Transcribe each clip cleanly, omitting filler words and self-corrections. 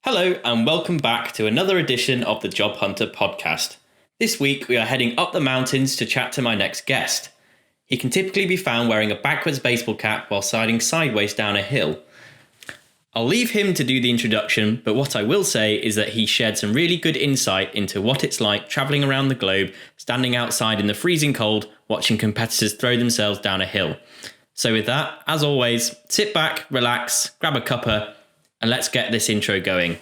Hello and welcome back to another edition of the Job Hunter podcast. This week we are heading up the mountains to chat to my next guest. He can typically be found wearing a backwards baseball cap while sliding sideways down a hill. I'll leave him to do the introduction, but what I will say is that he shared some really good insight into what it's like travelling around the globe, standing outside in the freezing cold, watching competitors throw themselves down a hill. So with that, as always, sit back, relax, grab a cuppa, and let's get this intro going.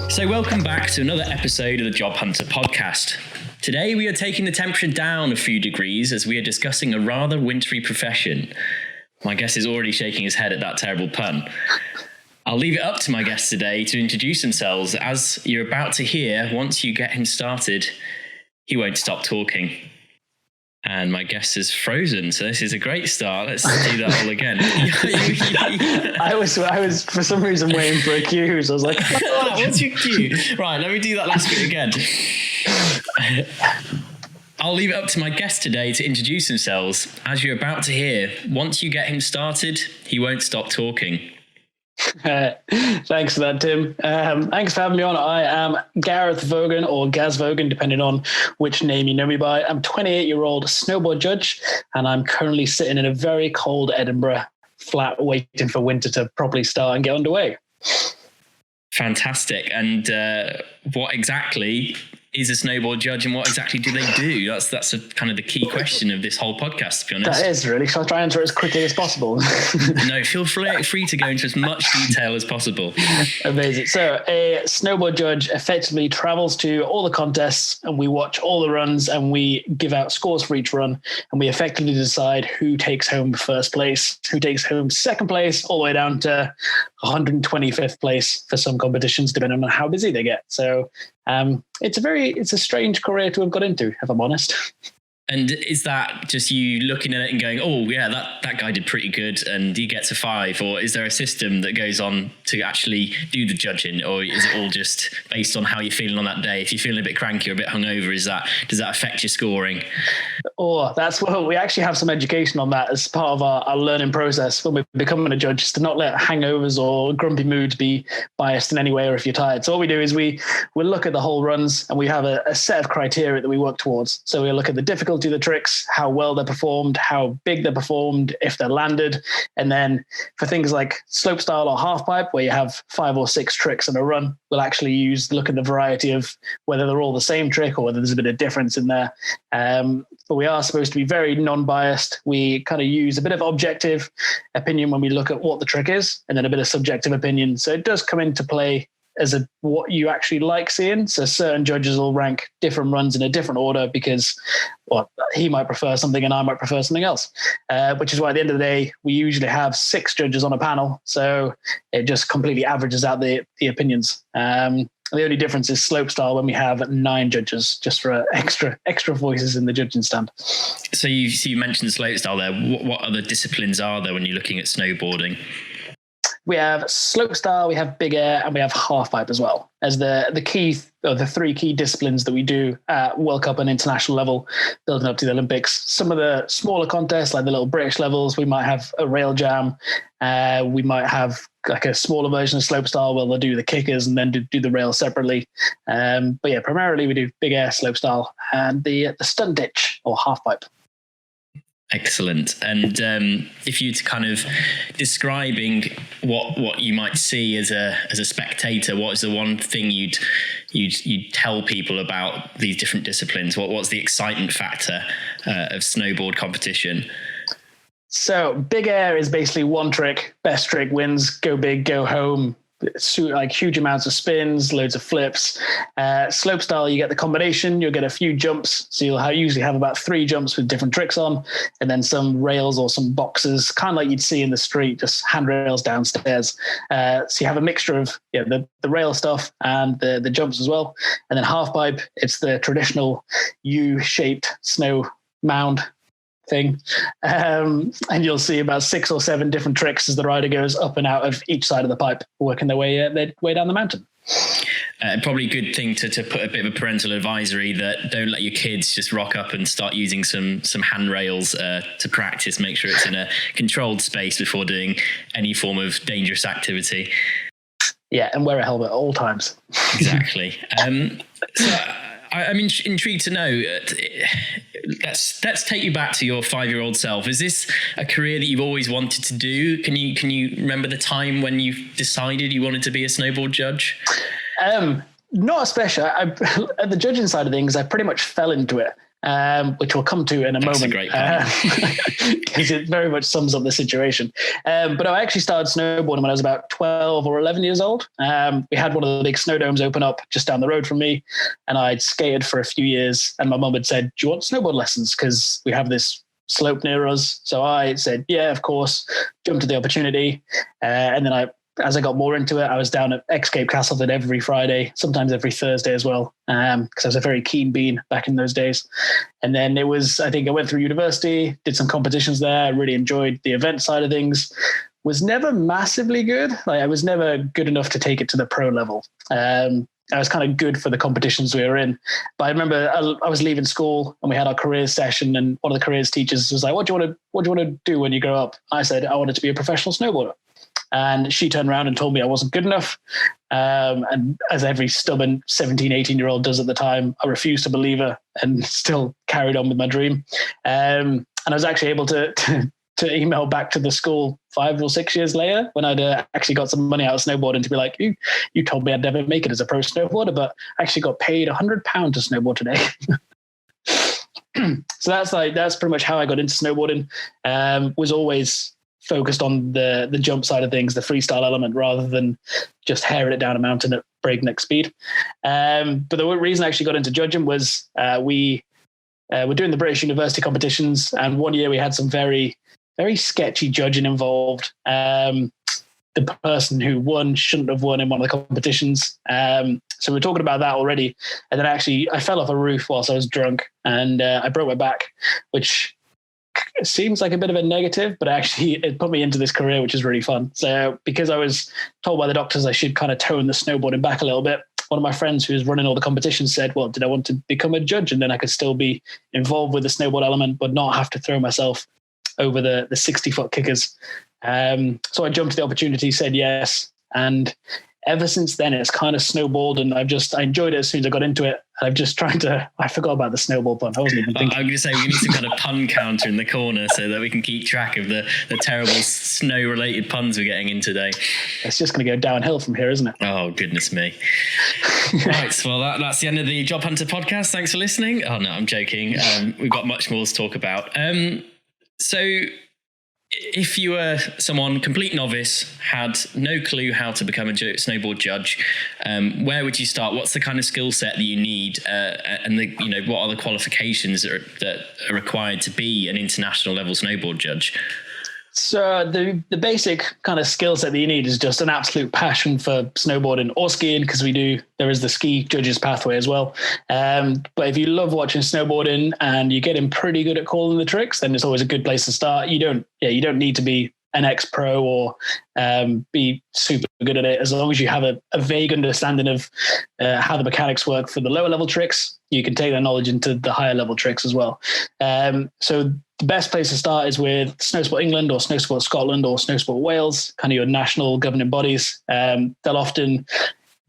So welcome back to another episode of the Job Hunter podcast. Today we are taking the temperature down a few degrees as we are discussing a rather wintry profession. My guest is already shaking his head at that terrible pun. I'll leave it up to my guests today to introduce themselves. As you're about to hear, once you get him started, he won't stop talking. And my guest is frozen, so this is a great start. Let's do that all again. I was for some reason waiting for a cue, so I was like, what's your cue? Right, let me do that last bit again. I'll leave it up to my guest today to introduce themselves. As you're about to hear, once you get him started, he won't stop talking. Thanks for that, Tim. Thanks for having me on. I am Gareth Vogan, or Gaz Vogan, depending on which name you know me by. I'm 28-year-old snowboard judge, and I'm currently sitting in a very cold Edinburgh flat waiting for winter to properly start and get underway. Fantastic. And what exactly is a snowboard judge, and what exactly do they do? That's kind of the key question of this whole podcast, to be honest. That is, really. Shall I try and answer it as quickly as possible? No, feel free to go into as much detail as possible. Amazing. So a snowboard judge effectively travels to all the contests, and we watch all the runs, and we give out scores for each run, and we effectively decide who takes home first place, who takes home second place, all the way down to 125th place for some competitions, depending on how busy they get. So it's a strange career to have got into, if I'm honest. And is that just you looking at it and going, oh yeah, that guy did pretty good and he gets a 5? Or is there a system that goes on to actually do the judging? Or is it all just based on how you're feeling on that day? If you're feeling a bit cranky or a bit hungover, does that affect your scoring? Oh, that's what we actually have some education on that as part of our learning process when we're becoming a judge, is to not let hangovers or grumpy moods be biased in any way, or if you're tired. So what we do is we look at the whole runs, and we have a set of criteria that we work towards. So we look at the difficulty of the tricks, how well they're performed, how big they're performed, if they're landed. And then for things like slopestyle or halfpipe, where you have 5 or 6 tricks in a run, we'll actually look at the variety of whether they're all the same trick or whether there's a bit of difference in there. But we are supposed to be very non-biased. We kind of use a bit of objective opinion when we look at what the trick is, and then a bit of subjective opinion. So it does come into play as what you actually like seeing. So certain judges will rank different runs in a different order because he might prefer something and I might prefer something else, which is why at the end of the day, we usually have 6 judges on a panel. So it just completely averages out the opinions. The only difference is slopestyle, when we have 9 judges, just for extra voices in the judging stand. So you mentioned slopestyle there. What other disciplines are there when you're looking at snowboarding? We have slopestyle, we have big air, and we have halfpipe as well as the 3 key disciplines that we do at World Cup and international level, building up to the Olympics. Some of the smaller contests, like the little British levels, we might have a rail jam. We might have like a smaller version of slopestyle where they'll do the kickers and then do the rail separately. But yeah, primarily we do big air, slopestyle, and the stunt ditch or halfpipe. Excellent. And if you're kind of describing what you might see as a spectator, what is the one thing you'd tell people about these different disciplines? What's the excitement factor of snowboard competition? So big air is basically one trick, best trick wins, go big, go home. like huge amounts of spins, loads of flips. Slopestyle, you get the combination. You'll get a few jumps. So you'll usually have about 3 jumps with different tricks on, and then some rails or some boxes, kind of like you'd see in the street, just handrails downstairs. So you have a mixture of the rail stuff and the jumps as well. And then half pipe, it's the traditional U-shaped snow mound thing. And you'll see about 6 or 7 different tricks as the rider goes up and out of each side of the pipe, working their way down the mountain. Probably a good thing to put a bit of a parental advisory that don't let your kids just rock up and start using some handrails to practice. Make sure it's in a controlled space before doing any form of dangerous activity. Yeah, and wear a helmet at all times. Exactly. So I'm intrigued to know. Let's take you back to your 5-year-old self. Is this a career that you've always wanted to do? Can you remember the time when you decided you wanted to be a snowboard judge? Not especially. At the judging side of things, I pretty much fell into it. Which we'll come to in a moment. That's a great point. Because it very much sums up the situation. But I actually started snowboarding when I was about 12 or 11 years old. We had one of the big snow domes open up just down the road from me, and I'd skated for a few years, and my mum had said, "Do you want snowboard lessons? Because we have this slope near us." So I said, "Yeah, of course," jumped at the opportunity. And then as I got more into it, I was down at Escape Castleford every Friday, sometimes every Thursday as well, because I was a very keen bean back in those days. And then I went through university, did some competitions there. I really enjoyed the event side of things. Was never massively good. Like, I was never good enough to take it to the pro level. I was kind of good for the competitions we were in. But I remember I was leaving school and we had our careers session, and one of the careers teachers was like, what do you want to do when you grow up? I said, I wanted to be a professional snowboarder. And she turned around and told me I wasn't good enough. And as every stubborn 17, 18-year-old does at the time, I refused to believe her and still carried on with my dream. And I was actually able to email back to the school 5 or 6 years later when I'd actually got some money out of snowboarding to be like, you told me I'd never make it as a pro snowboarder, but I actually got paid £100 to snowboard today. So that's pretty much how I got into snowboarding. Was always focused on the jump side of things, the freestyle element, rather than just herring it down a mountain at breakneck speed. But the reason I actually got into judging was we were doing the British University competitions, and one year we had some very, very sketchy judging involved. The person who won shouldn't have won in one of the competitions. So we're talking about that already. And then actually I fell off a roof whilst I was drunk, and I broke my back, which seems like a bit of a negative, but actually it put me into this career, which is really fun. So because I was told by the doctors I should kind of tone the snowboarding back a little bit, one of my friends who was running all the competitions said, well, did I want to become a judge? And then I could still be involved with the snowboard element, but not have to throw myself over the 60-foot kickers. So I jumped at the opportunity, said yes. And ever since then, it's kind of snowballed, and I enjoyed it as soon as I got into it. I've just I forgot about the snowball pun. I wasn't even thinking. I'm going to say we need some kind of pun counter in the corner so that we can keep track of the terrible snow-related puns we're getting in today. It's just going to go downhill from here, isn't it? Oh, goodness me. Right, well, that's the end of the Job Hunter podcast. Thanks for listening. Oh, no, I'm joking. We've got much more to talk about. So if you were someone complete novice, had no clue how to become a snowboard judge, where would you start? What's the kind of skill set that you need, and what are the qualifications that are required to be an international level snowboard judge? So the basic kind of skill set that you need is just an absolute passion for snowboarding or skiing, because there is the ski judges pathway as well. But if you love watching snowboarding and you're getting pretty good at calling the tricks, then it's always a good place to start. You don't need to be an ex-pro or be super good at it. As long as you have a vague understanding of how the mechanics work for the lower level tricks, you can take that knowledge into the higher level tricks as well. So the best place to start is with Snowsport England or Snowsport Scotland or Snowsport Wales, kind of your national governing bodies. They'll often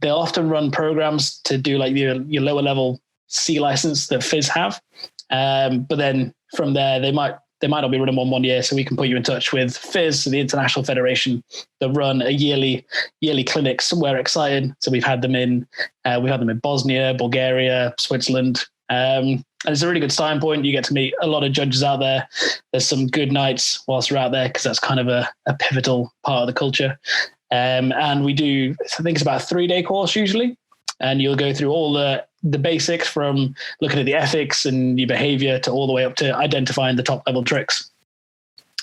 run programs to do like your lower level C license that FIS have. But then from there, they might not be running one year, so we can put you in touch with FIS, the International Federation, that run a yearly clinics. We're excited. So we've had them in Bosnia, Bulgaria, Switzerland. And it's a really good starting point. You get to meet a lot of judges out there. There's some good nights whilst you're out there, because that's kind of a pivotal part of the culture. And we do, I think it's about a 3-day course usually. And you'll go through all the basics, from looking at the ethics and your behavior to all the way up to identifying the top level tricks.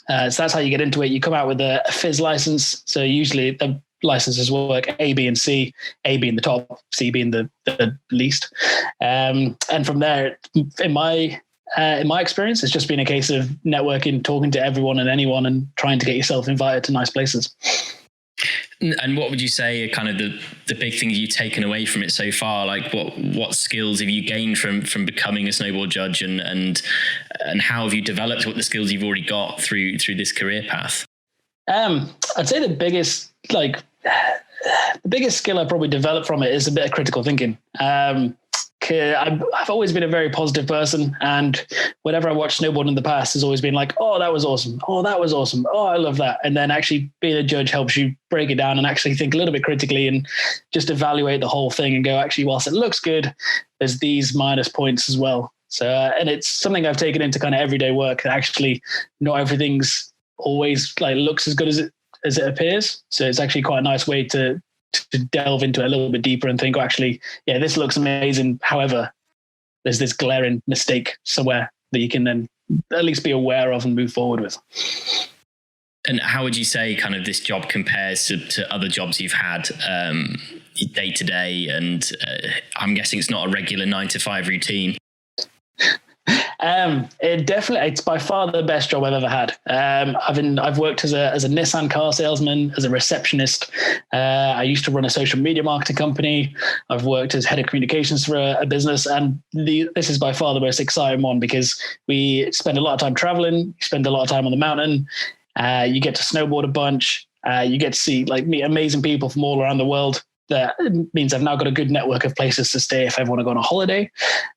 So that's how you get into it. You come out with a FIS license. So usually the licenses work A, B, and C, A being the top, C being the least. And from there, in my experience, it's just been a case of networking, talking to everyone and anyone, and trying to get yourself invited to nice places. And what would you say are kind of the big things you've taken away from it so far? Like what skills have you gained from becoming a snowboard judge, and how have you developed what the skills you've already got through this career path? I'd say the biggest skill I probably developed from it is a bit of critical thinking. I've always been a very positive person, and whenever I watched snowboard in the past, has always been like, oh, that was awesome. Oh, that was awesome. Oh, I love that. And then actually being a judge helps you break it down and actually think a little bit critically and just evaluate the whole thing and go, actually, whilst it looks good, there's these minus points as well. So, and it's something I've taken into kind of everyday work. Actually, not everything's always like looks as good as it appears. So it's actually quite a nice way to delve into it a little bit deeper and think, oh, actually, yeah, this looks amazing. However, there's this glaring mistake somewhere that you can then at least be aware of and move forward with. And how would you say kind of this job compares to other jobs you've had day to day? And I'm guessing it's not a regular 9-to-5 routine. It's by far the best job I've ever had. I've worked as a Nissan car salesman, as a receptionist. I used to run a social media marketing company. I've worked as head of communications for a business, and this is by far the most exciting one because we spend a lot of time traveling. You spend a lot of time on the mountain. You get to snowboard a bunch. You get to see meet amazing people from all around the world. That means I've now got a good network of places to stay if I ever want to go on a holiday.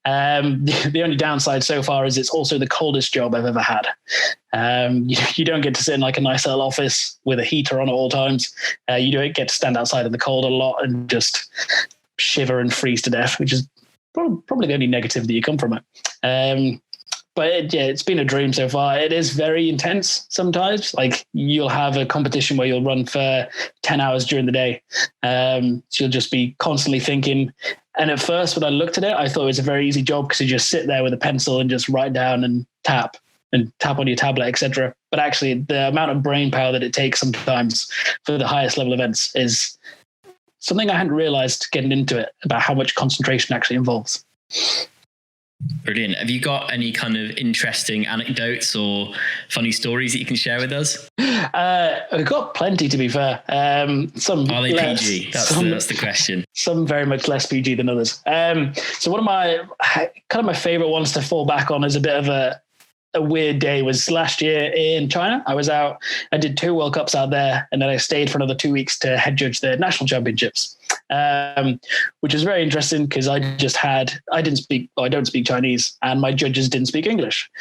The only downside so far is it's also the coldest job I've ever had. You don't get to sit in like a nice little office with a heater on at all times. You don't get to stand outside in the cold a lot and just shiver and freeze to death, which is probably the only negative that you come from it. But it's been a dream so far. It is very intense sometimes. Like you'll have a competition where you'll run for 10 hours during the day. So you'll just be constantly thinking. And at first, when I looked at it, I thought it was a very easy job because you just sit there with a pencil and just write down and tap on your tablet, etc. But actually, the amount of brain power that it takes sometimes for the highest level events is something I hadn't realized getting into it, about how much concentration actually involves. Brilliant. Have you got any kind of interesting anecdotes or funny stories that you can share with us? We've got plenty, to be fair. Some are they PG? That's the question. Some very much less PG than others. So one of my favorite ones to fall back on is a bit of a weird day was last year in China. I did 2 World Cups out there, and then I stayed for another 2 weeks to head judge the national championships, which was very interesting because I don't speak Chinese, and my judges didn't speak English.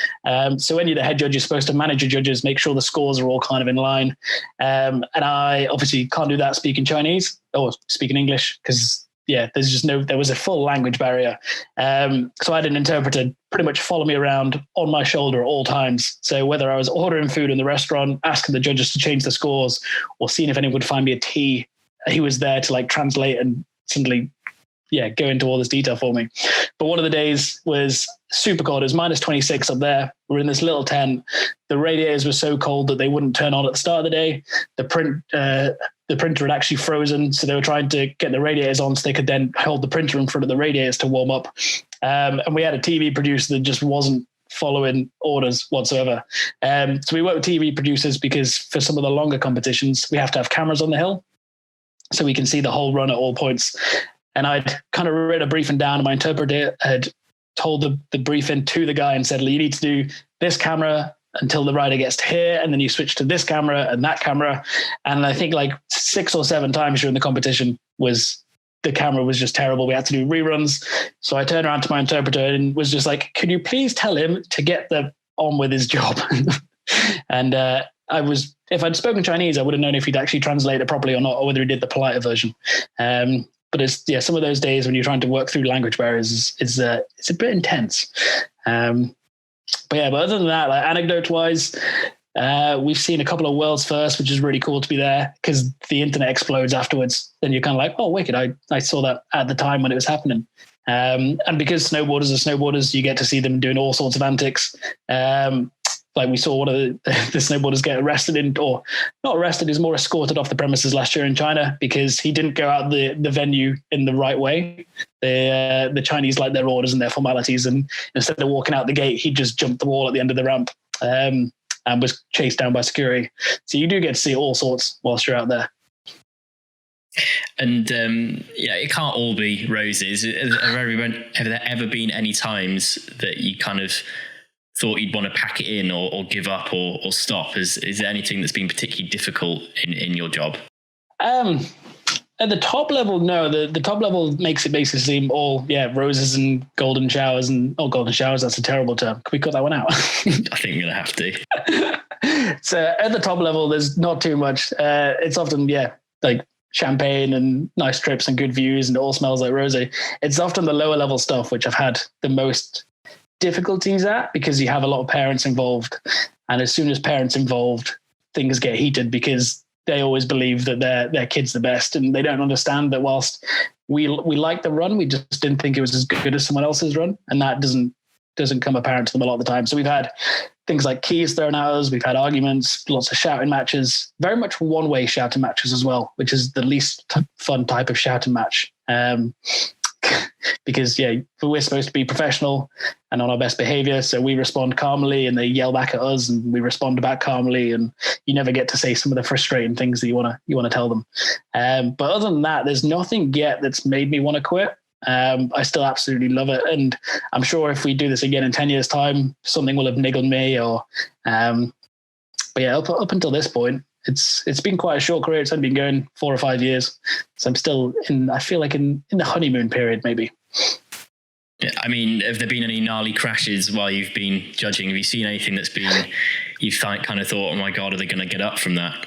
So when you're the head judge, you're supposed to manage your judges, make sure the scores are all kind of in line. And I obviously can't do that speaking Chinese or speaking English because there was a full language barrier. So I had an interpreter pretty much follow me around on my shoulder at all times. So whether I was ordering food in the restaurant, asking the judges to change the scores, or seeing if anyone would find me a tea, he was there to translate and simply, go into all this detail for me. But one of the days was super cold. It was minus 26 up there. We're in this little tent. The radiators were so cold that they wouldn't turn on at the start of the day. The printer had actually frozen, so they were trying to get the radiators on so they could then hold the printer in front of the radiators to warm up. And we had a TV producer that just wasn't following orders whatsoever. So we work with TV producers because for some of the longer competitions, we have to have cameras on the hill so we can see the whole run at all points. And I'd kind of written a briefing down, and my interpreter had told the briefing to the guy and said, you need to do this camera until the rider gets to here, and then you switch to this camera and that camera. And I think 6 or 7 times during the competition the camera was just terrible. We had to do reruns. So I turned around to my interpreter and was just like, could you please tell him to get on with his job? And if I'd spoken Chinese, I would have known if he'd actually translate it properly or not, or whether he did the politer version. But it's some of those days when you're trying to work through language barriers is a bit intense. But other than that, anecdote wise, We've seen a couple of world's first, which is really cool to be there because the internet explodes afterwards. Then you're kind of like, oh, wicked. I saw that at the time when it was happening. And because snowboarders are snowboarders, you get to see them doing all sorts of antics. Like we saw one of the snowboarders get arrested or not arrested, he's more escorted off the premises last year in China because he didn't go out the venue in the right way. The Chinese like their orders and their formalities. And instead of walking out the gate, he just jumped the wall at the end of the ramp and was chased down by security. So you do get to see all sorts whilst you're out there. And it can't all be roses. Have there ever been any times that you kind of thought you'd want to pack it in or give up or stop? Is there anything that's been particularly difficult in your job? At the top level, no. The top level makes it basically seem all roses and golden showers golden showers. That's a terrible term. Can we cut that one out? I think we're gonna have to. So at the top level, there's not too much. It's often like champagne and nice trips and good views and it all smells like rosé. It's often the lower level stuff which I've had the most difficulties at because you have a lot of parents involved, and as soon as parents involved, things get heated because they always believe that their kid's the best, and they don't understand that whilst we like the run, we just didn't think it was as good as someone else's run, and that doesn't come apparent to them a lot of the time. So we've had things like keys thrown at us, we've had arguments, lots of shouting matches, very much one-way shouting matches as well, which is the least fun type of shouting match. Because we're supposed to be professional and on our best behavior, so we respond calmly and they yell back at us and we respond back calmly, and you never get to say some of the frustrating things that you want to tell them. But other than that, there's nothing yet that's made me want to quit. I still absolutely love it, and I'm sure if we do this again in 10 years time, something will have niggled me but up until this point, it's been quite a short career. It's only been going 4 or 5 years. So I'm still I feel like in the honeymoon period, maybe. Yeah, I mean, have there been any gnarly crashes while you've been judging? Have you seen anything that's been, you've kind of thought, oh my God, are they going to get up from that?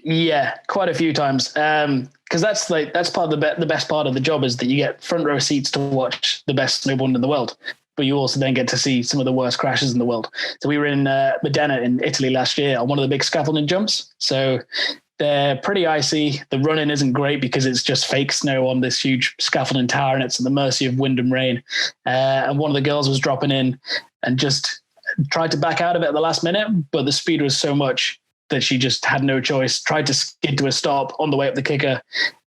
Yeah, quite a few times. Because that's part of the best part of the job is that you get front row seats to watch the best snowboarding in the world. But you also then get to see some of the worst crashes in the world. So we were in Modena in Italy last year on one of the big scaffolding jumps. So they're pretty icy. The running isn't great because it's just fake snow on this huge scaffolding tower and it's at the mercy of wind and rain. And one of the girls was dropping in and just tried to back out of it at the last minute, but the speed was so much that she just had no choice, tried to skid to a stop on the way up the kicker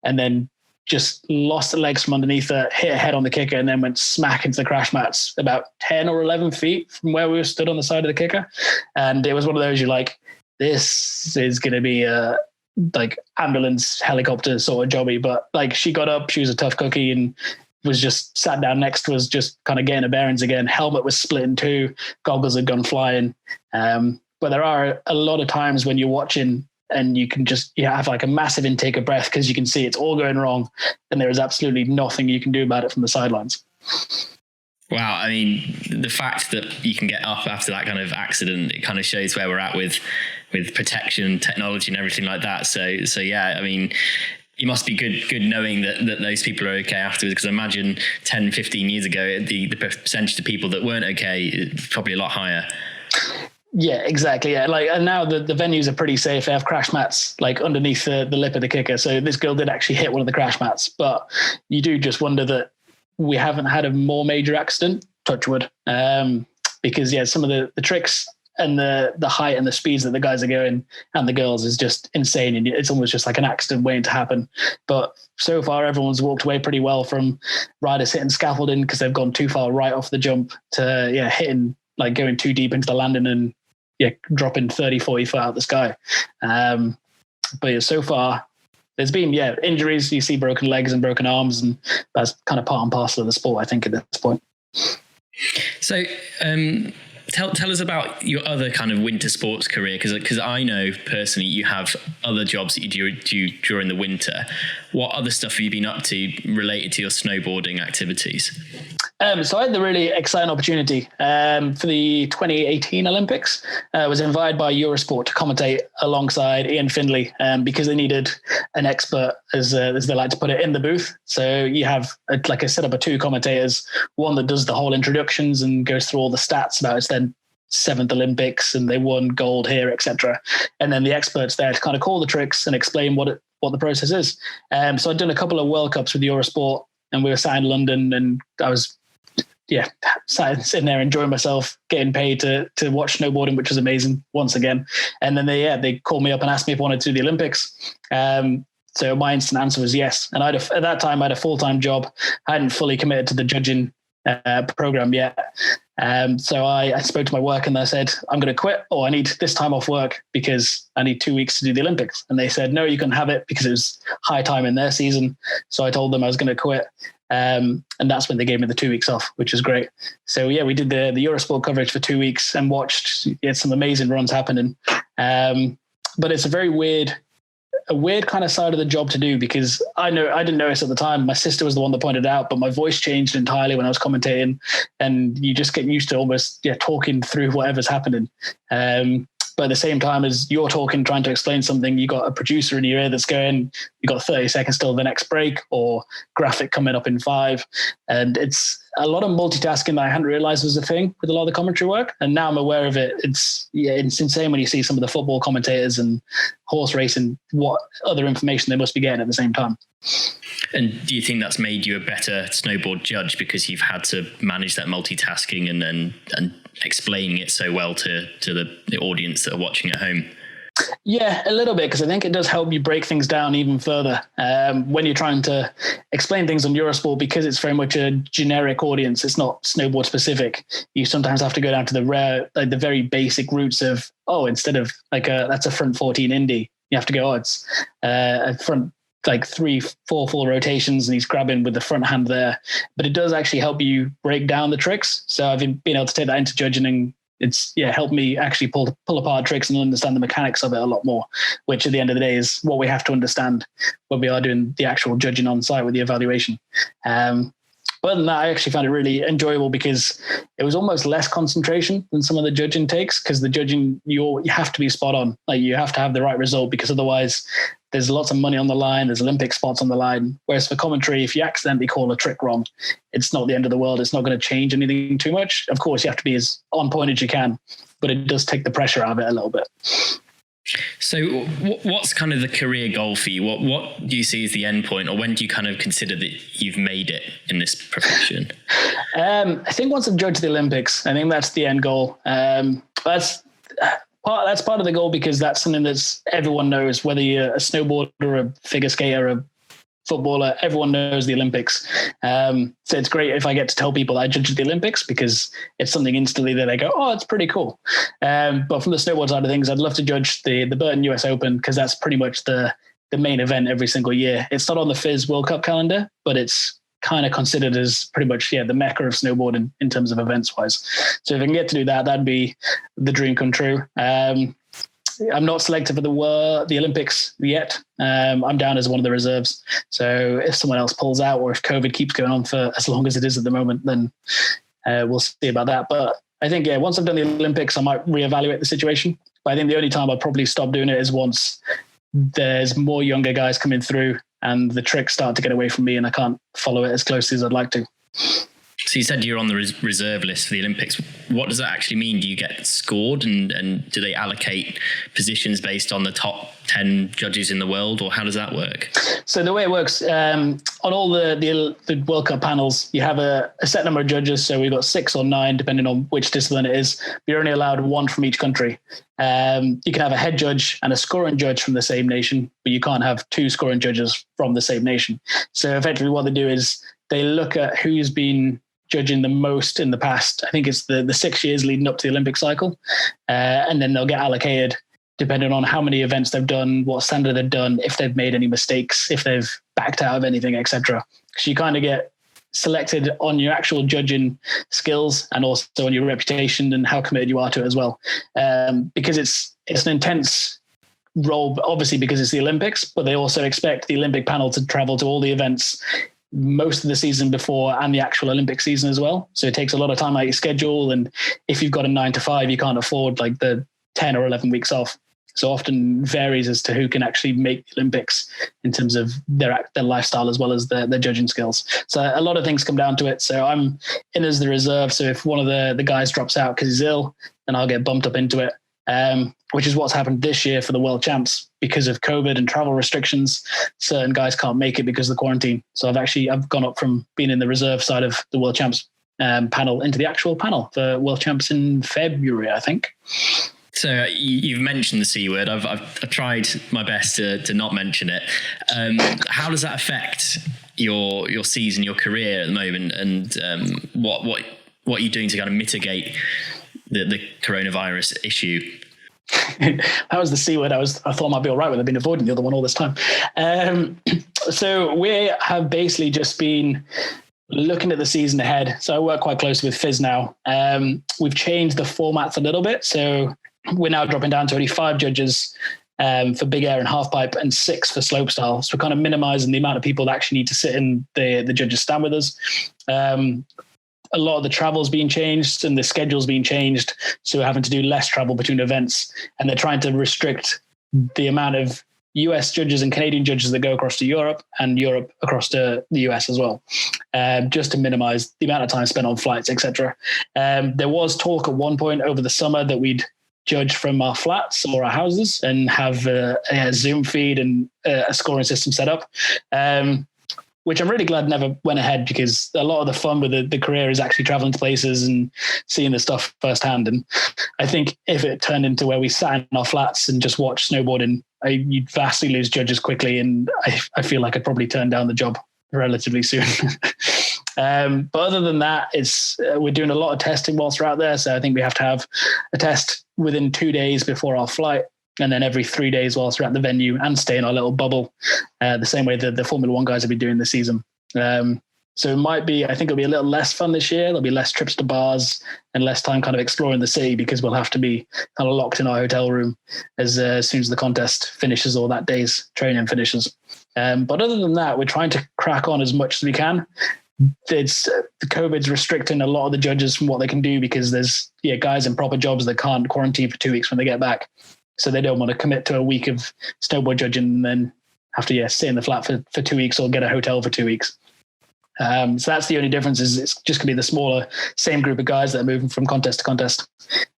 and then just lost the legs from underneath her, hit her head on the kicker, and then went smack into the crash mats about 10 or 11 feet from where we were stood on the side of the kicker. And it was one of those, you're like, this is going to be a like ambulance helicopter sort of jobby. But like she got up, she was a tough cookie and was just sat down next to us, just kind of getting her bearings again. Helmet was split in two, goggles had gone flying. But there are a lot of times when you're watching and you have like a massive intake of breath because you can see it's all going wrong and there is absolutely nothing you can do about it from the sidelines. Wow. I mean, the fact that you can get up after that kind of accident, it kind of shows where we're at with protection, technology and everything like that. So yeah, I mean, you must be good knowing that those people are okay afterwards, because I imagine 10, 15 years ago, the percentage of people that weren't okay is probably a lot higher. Yeah, exactly. Yeah, like, and now the venues are pretty safe. They have crash mats like underneath the lip of the kicker. So this girl did actually hit one of the crash mats, but you do just wonder that we haven't had a more major accident, touch wood, because some of the tricks and the height and the speeds that the guys are going and the girls is just insane. And it's almost just like an accident waiting to happen. But so far, everyone's walked away pretty well from riders hitting scaffolding because they've gone too far right off the jump to hitting, like going too deep into the landing and dropping 30, 40 foot out of the sky. But so far there's been, injuries. You see broken legs and broken arms, and that's kind of part and parcel of the sport, I think, at this point. So, tell us about your other kind of winter sports career, because I know personally you have other jobs that you do during the winter. What other stuff have you been up to related to your snowboarding activities? So I had the really exciting opportunity for the 2018 Olympics. I was invited by Eurosport to commentate alongside Ian Findlay because they needed an expert, as they like to put it, in the booth. So you have a setup of two commentators, one that does the whole introductions and goes through all the stats about its then seventh Olympics and they won gold here, etc. And then the experts there to kind of call the tricks and explain what the process is. So I'd done a couple of World Cups with Eurosport, and we were sat in London, and I was sitting there enjoying myself, getting paid to watch snowboarding, which was amazing once again. And then they called me up and asked me if I wanted to do the Olympics. So my instant answer was yes. And at that time I had a full-time job. I hadn't fully committed to the judging program yet. So I spoke to my work and I said, I'm going to quit, or I need this time off work because I need 2 weeks to do the Olympics. And they said, no, you can have it, because it was high time in their season. So I told them I was going to quit. And that's when they gave me the 2 weeks off, which was great. So yeah, we did the Eurosport coverage for 2 weeks and watched some amazing runs happening. But it's a weird kind of side of the job to do, because I didn't notice at the time. My sister was the one that pointed it out, but my voice changed entirely when I was commentating, and you just get used to almost talking through whatever's happening. But at the same time as you're talking, trying to explain something, you got a producer in your ear that's going, you got 30 seconds till the next break, or graphic coming up in 5. And it's a lot of multitasking that I hadn't realized was a thing with a lot of the commentary work. And now I'm aware of it. It's insane when you see some of the football commentators and horse racing, what other information they must be getting at the same time. And do you think that's made you a better snowboard judge because you've had to manage that multitasking and explaining it so well to the audience that are watching at home? Yeah, a little bit, because I think it does help you break things down even further when you're trying to explain things on Eurosport, because it's very much a generic audience. It's not snowboard specific. You sometimes have to go down to the very basic roots of, instead of that's a front 14 Indy, you have to go, it's a front 3-4 full rotations, and he's grabbing with the front hand there. But it does actually help you break down the tricks. So I've been able to take that into judging, and it's helped me actually pull apart tricks and understand the mechanics of it a lot more, which at the end of the day is what we have to understand when we are doing the actual judging on site with the evaluation. But other than that, I actually found it really enjoyable, because it was almost less concentration than some of the judging takes, because the judging, you have to be spot on. You have to have the right result, because otherwise there's lots of money on the line. There's Olympic spots on the line. Whereas for commentary, if you accidentally call a trick wrong, it's not the end of the world. It's not going to change anything too much. Of course, you have to be as on point as you can, but it does take the pressure out of it a little bit. So what's kind of the career goal for you? What do you see as the end point, or when do you kind of consider that you've made it in this profession? I think once I've judged the Olympics, I think that's the end goal. That's part of the goal, because that's something that's everyone knows, whether you're a snowboarder, a figure skater, a footballer, everyone knows the Olympics. So it's great if I get to tell people I judged the Olympics, because it's something instantly that they go, it's pretty cool. But from the snowboard side of things, I'd love to judge the Burton US Open, because that's pretty much the main event every single year. It's not on the FIS World Cup calendar, but it's kind of considered as pretty much the mecca of snowboarding in terms of events wise. So if I can get to do that, that'd be the dream come true. I'm not selected for the Olympics yet. I'm down as one of the reserves. So if someone else pulls out, or if COVID keeps going on for as long as it is at the moment, then we'll see about that. But I think, once I've done the Olympics, I might reevaluate the situation. But I think the only time I'll probably stop doing it is once there's more younger guys coming through and the tricks start to get away from me and I can't follow it as closely as I'd like to. So you said you're on the reserve list for the Olympics. What does that actually mean? Do you get scored, and do they allocate positions based on the top 10 judges in the world, or how does that work? So the way it works, on all the World Cup panels, you have a set number of judges. So we've got 6 or 9, depending on which discipline it is. But you're only allowed 1 from each country. You can have a head judge and a scoring judge from the same nation, but you can't have 2 scoring judges from the same nation. So effectively what they do is they look at who's been judging the most in the past. I think it's the 6 years leading up to the Olympic cycle. And then they'll get allocated depending on how many events they've done, what standard they've done, if they've made any mistakes, if they've backed out of anything, etc. Because you kind of get selected on your actual judging skills and also on your reputation and how committed you are to it as well. Because it's an intense role, obviously, because it's the Olympics, but they also expect the Olympic panel to travel to all the events most of the season before and the actual Olympic season as well. So it takes a lot of time out of your schedule. And if you've got a 9 to 5, you can't afford like the 10 or 11 weeks off. So often varies as to who can actually make the Olympics in terms of their lifestyle as well as their judging skills. So a lot of things come down to it. So I'm in as the reserve. So if one of the guys drops out because he's ill, then I'll get bumped up into it. Which is what's happened this year for the World Champs because of COVID and travel restrictions. Certain guys can't make it because of the quarantine. So I've gone up from being in the reserve side of the World Champs panel into the actual panel for World Champs in February, I think. So you've mentioned the C word. I've tried my best to not mention it. How does that affect your season, your career at the moment, and what are you doing to kind of mitigate the coronavirus issue? That was the C word I thought might be all right with. I've been avoiding the other one all this time. So we have basically just been looking at the season ahead. So I work quite closely with Fizz now. We've changed the formats a little bit. So we're now dropping down to only 5 judges for big air and half pipe and 6 for slopestyle. So we're kind of minimizing the amount of people that actually need to sit in the judges stand with us. A lot of the travel's being changed and the schedule's being changed. So we're having to do less travel between events, and they're trying to restrict the amount of US judges and Canadian judges that go across to Europe and Europe across to the US as well, just to minimize the amount of time spent on flights, etc. There was talk at one point over the summer that we'd judge from our flats or our houses and have a Zoom feed and a scoring system set up. Which I'm really glad never went ahead, because a lot of the fun with the career is actually traveling to places and seeing the stuff firsthand. And I think if it turned into where we sat in our flats and just watched snowboarding, you'd vastly lose judges quickly. And I feel like I'd probably turn down the job relatively soon. But other than that, we're doing a lot of testing whilst we're out there. So I think we have to have a test within 2 days before our flight, and then every 3 days whilst we're at the venue, and stay in our little bubble, the same way that the Formula One guys have been doing this season. So it might be, I think it'll be a little less fun this year. There'll be less trips to bars and less time kind of exploring the city, because we'll have to be kind of locked in our hotel room as soon as the contest finishes or that day's training finishes. But other than that, we're trying to crack on as much as we can. The COVID's restricting a lot of the judges from what they can do, because there's guys in proper jobs that can't quarantine for 2 weeks when they get back. So they don't want to commit to a week of snowboard judging and then have to stay in the flat for 2 weeks or get a hotel for 2 weeks. So that's the only difference, is it's just going to be the smaller, same group of guys that are moving from contest to contest.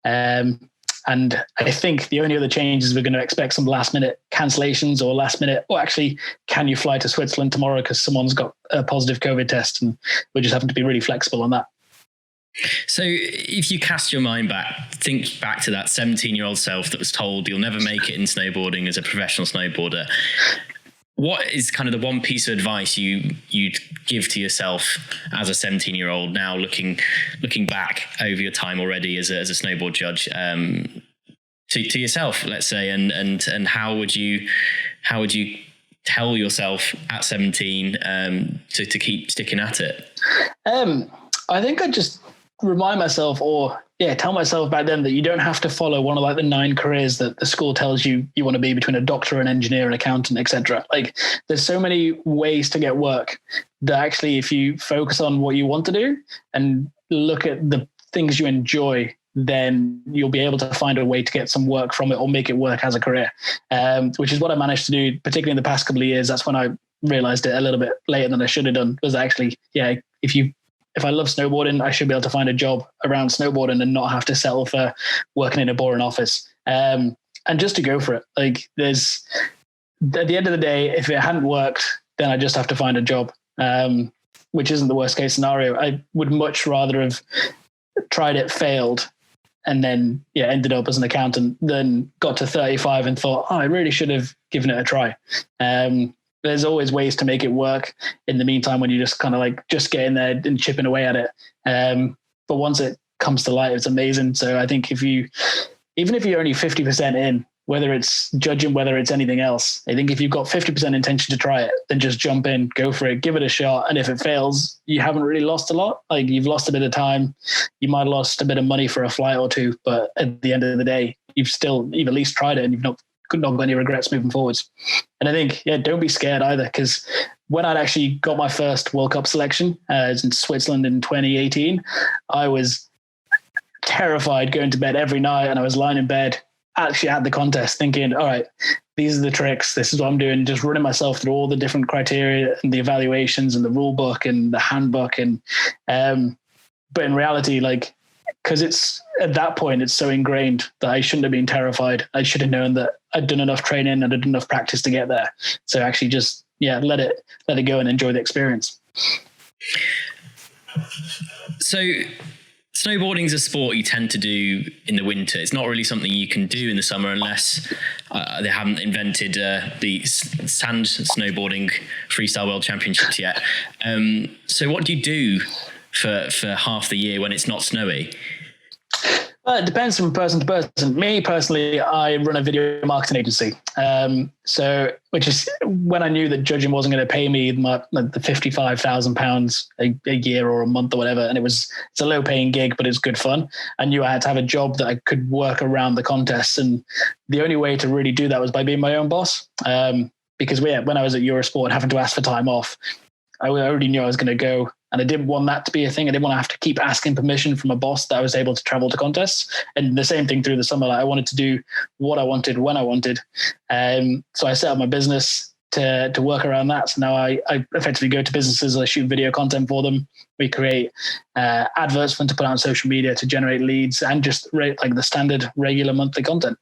And I think the only other change is we're going to expect some last minute cancellations or actually, can you fly to Switzerland tomorrow because someone's got a positive COVID test? And we're just having to be really flexible on that. So if you cast your mind back, think back to that 17-year-old self that was told you'll never make it in snowboarding as a professional snowboarder. What is kind of the one piece of advice you'd give to yourself as a 17-year-old now, looking back over your time already as a snowboard judge, to yourself, let's say, and how would you tell yourself at 17 to keep sticking at it? I think I just remind myself, or tell myself back then, that you don't have to follow one of like the 9 careers that the school tells you want to be, between a doctor, an engineer, an accountant, etc. Like, there's so many ways to get work that actually, if you focus on what you want to do and look at the things you enjoy, then you'll be able to find a way to get some work from it or make it work as a career, which is what I managed to do, particularly in the past couple of years. That's when I realized it a little bit later than I should have done, was actually, if I love snowboarding, I should be able to find a job around snowboarding and not have to settle for working in a boring office. And just to go for it. Like, there's, at the end of the day, if it hadn't worked, then I just have to find a job, which isn't the worst case scenario. I would much rather have tried it, failed, and then ended up as an accountant than got to 35 and thought, I really should have given it a try. There's always ways to make it work in the meantime, when you just kind of like just get in there and chipping away at it. But once it comes to light, it's amazing. So I think even if you're only 50% in, whether it's judging, whether it's anything else, I think if you've got 50% intention to try it, then just jump in, go for it, give it a shot. And if it fails, you haven't really lost a lot. Like, you've lost a bit of time. You might have lost a bit of money for a flight or two, but at the end of the day, you've at least tried it, and you've not got any regrets moving forwards. And I think, don't be scared either, because when I'd actually got my first World Cup selection, in Switzerland in 2018, I was terrified going to bed every night, and I was lying in bed actually at the contest thinking, all right, these are the tricks. This is what I'm doing. Just running myself through all the different criteria and the evaluations and the rule book and the handbook. And, but in reality, like, because it's at that point, it's so ingrained that I shouldn't have been terrified. I should have known that I'd done enough training and I'd done enough practice to get there. So actually just, let it go and enjoy the experience. So snowboarding is a sport you tend to do in the winter. It's not really something you can do in the summer unless they haven't invented the sand snowboarding freestyle world championships yet. So what do you do for half the year when it's not snowy? Well, it depends from person to person. Me personally, I run a video marketing agency. So which is when I knew that judging wasn't going to pay me the £55,000 a year or a month or whatever. And it's a low paying gig, but it's good fun. I knew I had to have a job that I could work around the contests. And the only way to really do that was by being my own boss. Because when I was at Eurosport having to ask for time off, I already knew I was going to go. And I didn't want that to be a thing. I didn't want to have to keep asking permission from a boss that I was able to travel to contests. And the same thing through the summer. Like I wanted to do what I wanted when I wanted. So I set up my business to work around that. So now I effectively go to businesses, I shoot video content for them. We create adverts for them to put out on social media to generate leads and just rate like the standard regular monthly content.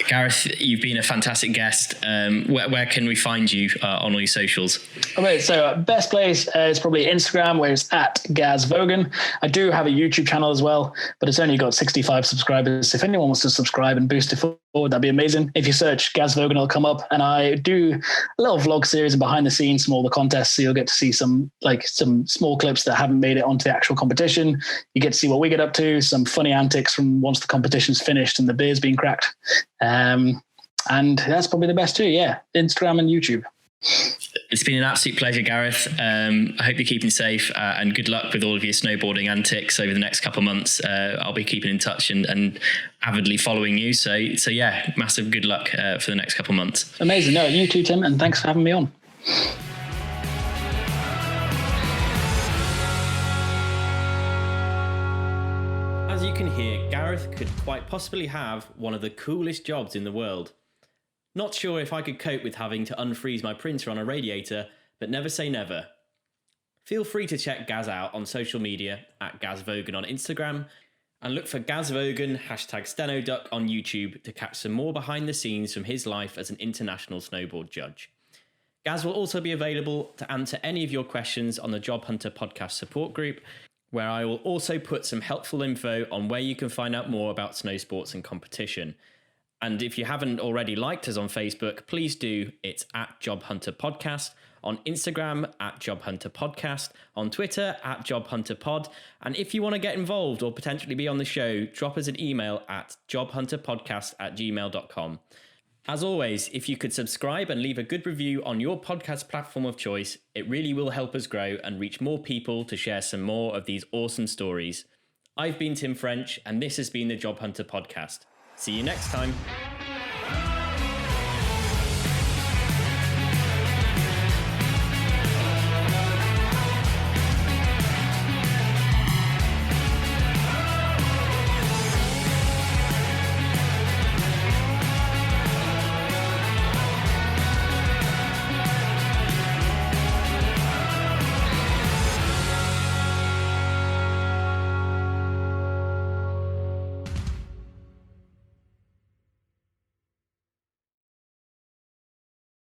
Gareth, you've been a fantastic guest. Where can we find you on all your socials? Okay, so best place is probably Instagram, where it's at Gareth Vogan. I do have a YouTube channel as well, but it's only got 65 subscribers. If anyone wants to subscribe and boost it forward, that'd be amazing. If you search Gareth Vogan, it'll come up. And I do a little vlog series behind the scenes from all the contests. So you'll get to see some small clips that haven't made it onto the actual competition. You get to see what we get up to, some funny antics from once the competition's finished and the beer's been cracked. And that's probably the best too. Yeah. Instagram and YouTube. It's been an absolute pleasure, Gareth. I hope you're keeping safe and good luck with all of your snowboarding antics over the next couple of months. I'll be keeping in touch and avidly following you. So yeah, massive good luck for the next couple of months. Amazing. No, you too, Tim. And thanks for having me on. As you can hear, Gareth could quite possibly have one of the coolest jobs in the world. Not sure if I could cope with having to unfreeze my printer on a radiator, but never say never. Feel free to check Gaz out on social media at Gaz Vogan on Instagram and look for Gaz Vogan #StenoDuck on YouTube to catch some more behind the scenes from his life as an international snowboard judge. Gaz will also be available to answer any of your questions on the Job Hunter podcast support group, where I will also put some helpful info on where you can find out more about snow sports and competition. And if you haven't already liked us on Facebook, please do. It's at Job Hunter Podcast, on Instagram at Job Hunter Podcast, on Twitter at Job Hunter Pod. And if you want to get involved or potentially be on the show, drop us an email at jobhunterpodcast@gmail.com. As always, if you could subscribe and leave a good review on your podcast platform of choice, it really will help us grow and reach more people to share some more of these awesome stories. I've been Tim French, and this has been the Job Hunter Podcast. See you next time.